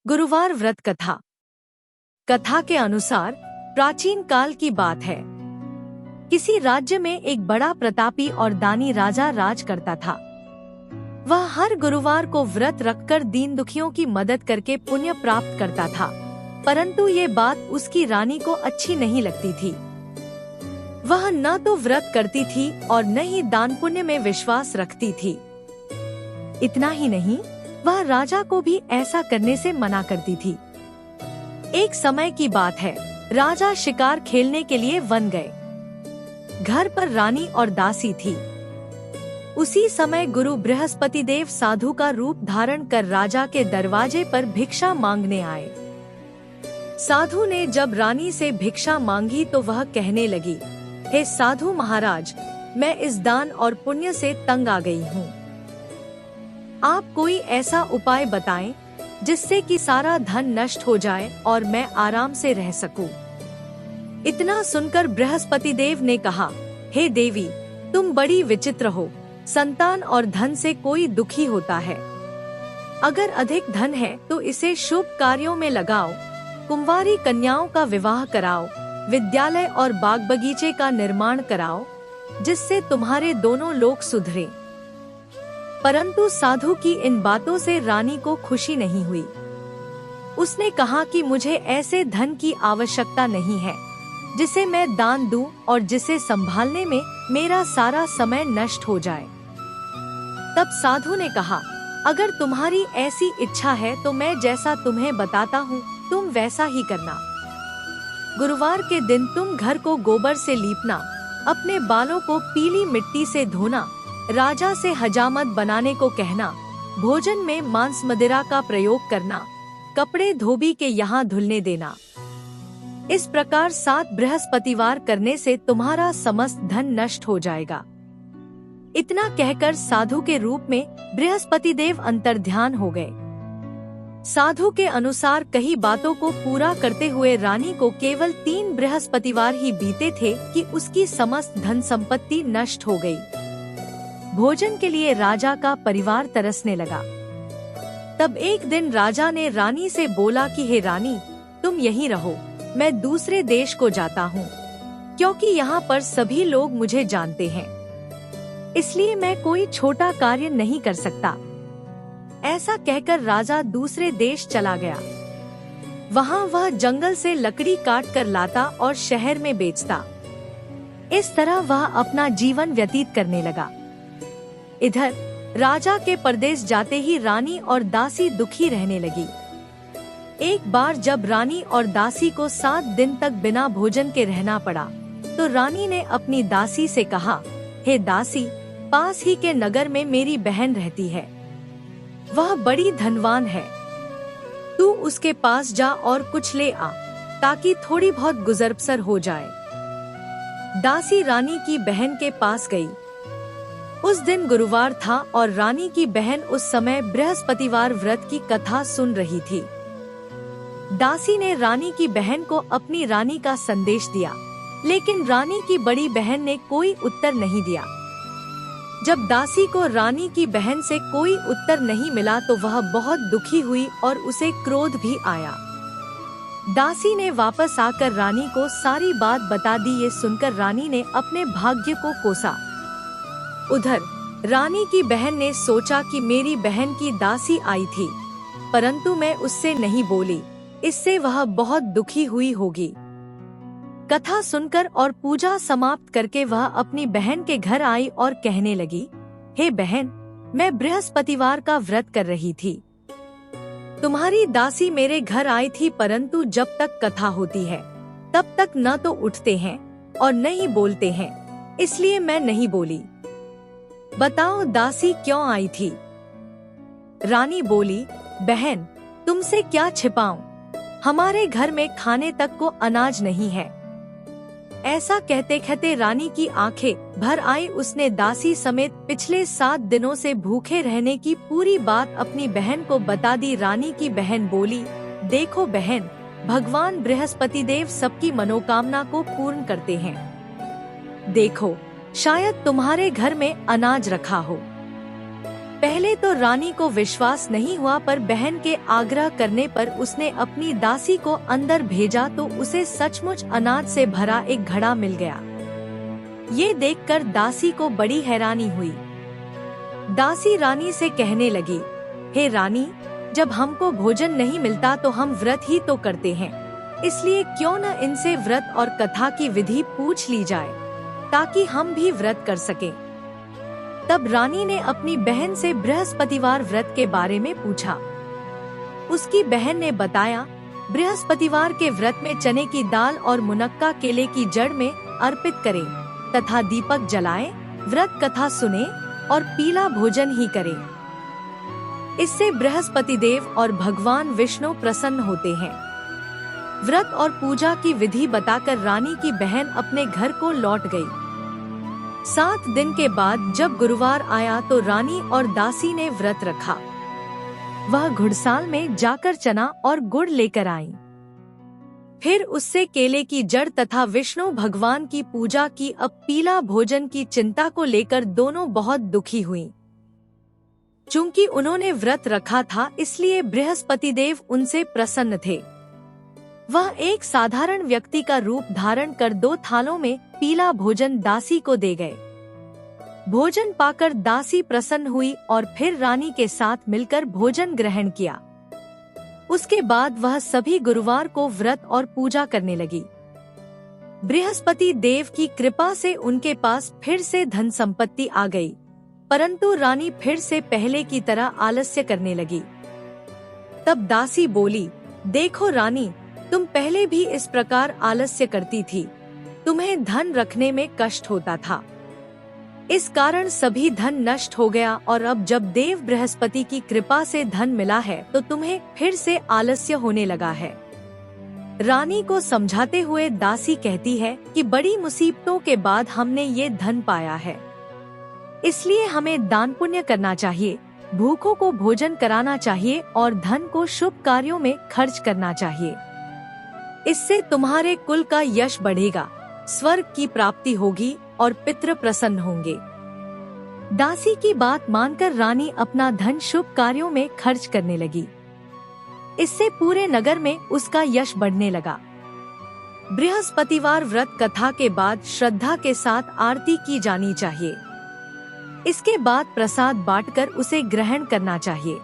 गुरुवार व्रत कथा। कथा के अनुसार प्राचीन काल की बात है। किसी राज्य में एक बड़ा प्रतापी और दानी राजा राज करता था। वह हर गुरुवार को व्रत रखकर दीन दुखियों की मदद करके पुण्य प्राप्त करता था, परंतु ये बात उसकी रानी को अच्छी नहीं लगती थी। वह न तो व्रत करती थी और न ही दान पुण्य में विश्वास रखती थी। इतना ही नहीं, वह राजा को भी ऐसा करने से मना करती थी। एक समय की बात है, राजा शिकार खेलने के लिए वन गए। घर पर रानी और दासी थी। उसी समय गुरु बृहस्पति देव साधु का रूप धारण कर राजा के दरवाजे पर भिक्षा मांगने आए। साधु ने जब रानी से भिक्षा मांगी तो वह कहने लगी, हे साधु महाराज, मैं इस दान और पुण्य से तंग आ गई हूँ। आप कोई ऐसा उपाय बताएं जिससे कि सारा धन नष्ट हो जाए और मैं आराम से रह सकूं। इतना सुनकर बृहस्पति देव ने कहा, हे देवी, तुम बड़ी विचित्र हो। संतान और धन से कोई दुखी होता है। अगर अधिक धन है तो इसे शुभ कार्यों में लगाओ, कुंवारी कन्याओं का विवाह कराओ, विद्यालय और बाग बगीचे का निर्माण कराओ, जिससे तुम्हारे दोनों लोग सुधरे। परंतु साधु की इन बातों से रानी को खुशी नहीं हुई। उसने कहा कि मुझे ऐसे धन की आवश्यकता नहीं है जिसे मैं दान दूं और जिसे संभालने में मेरा सारा समय नष्ट हो जाए। तब साधु ने कहा, अगर तुम्हारी ऐसी इच्छा है तो मैं जैसा तुम्हें बताता हूँ तुम वैसा ही करना। गुरुवार के दिन तुम घर को गोबर से लीपना, अपने बालों को पीली मिट्टी से धोना, राजा से हजामत बनाने को कहना, भोजन में मांस मदिरा का प्रयोग करना, कपड़े धोबी के यहाँ धुलने देना। इस प्रकार 7 बृहस्पतिवार करने से तुम्हारा समस्त धन नष्ट हो जाएगा। इतना कहकर साधु के रूप में बृहस्पति देव अंतर्ध्यान हो गए। साधु के अनुसार कई बातों को पूरा करते हुए रानी को केवल 3 बृहस्पतिवार ही बीते थे कि उसकी समस्त धन संपत्ति नष्ट हो गई। भोजन के लिए राजा का परिवार तरसने लगा। तब एक दिन राजा ने रानी से बोला कि हे रानी, तुम यहीं रहो, मैं दूसरे देश को जाता हूँ, क्योंकि यहाँ पर सभी लोग मुझे जानते हैं, इसलिए मैं कोई छोटा कार्य नहीं कर सकता। ऐसा कहकर राजा दूसरे देश चला गया। वहाँ वह जंगल से लकड़ी काट कर लाता और शहर में बेचता। इस तरह वह अपना जीवन व्यतीत करने लगा। इधर राजा के परदेश जाते ही रानी और दासी दुखी रहने लगी। एक बार जब रानी और दासी को 7 दिन तक बिना भोजन के रहना पड़ा, तो रानी ने अपनी दासी से कहा, हे दासी, पास ही के नगर में मेरी बहन रहती है। वह बड़ी धनवान है। तू उसके पास जा और कुछ ले आ, ताकि थोड़ी बहुत गुजर बसर हो जाए। दासी रानी की बहन के पास गई। उस दिन गुरुवार था और रानी की बहन उस समय बृहस्पतिवार व्रत की कथा सुन रही थी। दासी ने रानी की बहन को अपनी रानी का संदेश दिया, लेकिन रानी की बड़ी बहन ने कोई उत्तर नहीं दिया। जब दासी को रानी की बहन से कोई उत्तर नहीं मिला तो वह बहुत दुखी हुई और उसे क्रोध भी आया। दासी ने वापस आकर रानी को सारी बात बता दी। ये सुनकर रानी ने अपने भाग्य को कोसा। उधर रानी की बहन ने सोचा कि मेरी बहन की दासी आई थी, परंतु मैं उससे नहीं बोली, इससे वह बहुत दुखी हुई होगी। कथा सुनकर और पूजा समाप्त करके वह अपनी बहन के घर आई और कहने लगी, हे बहन, मैं बृहस्पतिवार का व्रत कर रही थी। तुम्हारी दासी मेरे घर आई थी, परंतु जब तक कथा होती है तब तक न तो उठते हैं और न ही बोलते हैं, इसलिए मैं नहीं बोली। बताओ दासी क्यों आई थी? रानी बोली, बहन, तुमसे क्या छिपाऊं? हमारे घर में खाने तक को अनाज नहीं है। ऐसा कहते कहते रानी की आंखें भर आई। उसने दासी समेत पिछले 7 दिनों से भूखे रहने की पूरी बात अपनी बहन को बता दी। रानी की बहन बोली, देखो बहन, भगवान बृहस्पति देव सबकी मनोकामना को पूर्ण करते हैं। देखो, शायद तुम्हारे घर में अनाज रखा हो। पहले तो रानी को विश्वास नहीं हुआ, पर बहन के आग्रह करने पर उसने अपनी दासी को अंदर भेजा तो उसे सचमुच अनाज से भरा एक घड़ा मिल गया। ये देखकर दासी को बड़ी हैरानी हुई। दासी रानी से कहने लगी, हे रानी, जब हमको भोजन नहीं मिलता तो हम व्रत ही तो करते हैं, इसलिए क्यों न इनसे व्रत और कथा की विधि पूछ ली जाए ताकि हम भी व्रत कर सकें। तब रानी ने अपनी बहन से बृहस्पतिवार व्रत के बारे में पूछा। उसकी बहन ने बताया, बृहस्पतिवार के व्रत में चने की दाल और मुनक्का केले की जड़ में अर्पित करें तथा दीपक जलाएं, व्रत कथा सुने और पीला भोजन ही करें। इससे बृहस्पति देव और भगवान विष्णु प्रसन्न होते हैं। व्रत और पूजा की विधि बताकर रानी की बहन अपने घर को लौट गई। 7 दिन के बाद जब गुरुवार आया तो रानी और दासी ने व्रत रखा। वह घुड़साल में जाकर चना और गुड़ लेकर आईं। फिर उससे केले की जड़ तथा विष्णु भगवान की पूजा की। अब पीला भोजन की चिंता को लेकर दोनों बहुत दुखी हुईं। चूंकि उन्होंने व्रत रखा था इसलिए बृहस्पति देव उनसे प्रसन्न थे। वह एक साधारण व्यक्ति का रूप धारण कर 2 थालों में पीला भोजन दासी को दे गए। भोजन पाकर दासी प्रसन्न हुई और फिर रानी के साथ मिलकर भोजन ग्रहण किया। उसके बाद वह सभी गुरुवार को व्रत और पूजा करने लगी। बृहस्पति देव की कृपा से उनके पास फिर से धन संपत्ति आ गई, परंतु रानी फिर से पहले की तरह आलस्य करने लगी। तब दासी बोली, देखो रानी, तुम पहले भी इस प्रकार आलस्य करती थी, तुम्हें धन रखने में कष्ट होता था, इस कारण सभी धन नष्ट हो गया और अब जब देव बृहस्पति की कृपा से धन मिला है तो तुम्हें फिर से आलस्य होने लगा है। रानी को समझाते हुए दासी कहती है कि बड़ी मुसीबतों के बाद हमने ये धन पाया है, इसलिए हमें दान पुण्य करना चाहिए, भूखों को भोजन कराना चाहिए और धन को शुभ कार्यों में खर्च करना चाहिए। इससे तुम्हारे कुल का यश बढ़ेगा, स्वर्ग की प्राप्ति होगी और पितृ प्रसन्न होंगे। दासी की बात मानकर रानी अपना धन शुभ कार्यों में खर्च करने लगी। इससे पूरे नगर में उसका यश बढ़ने लगा। बृहस्पतिवार व्रत कथा के बाद श्रद्धा के साथ आरती की जानी चाहिए। इसके बाद प्रसाद बांटकर उसे ग्रहण करना चाहिए।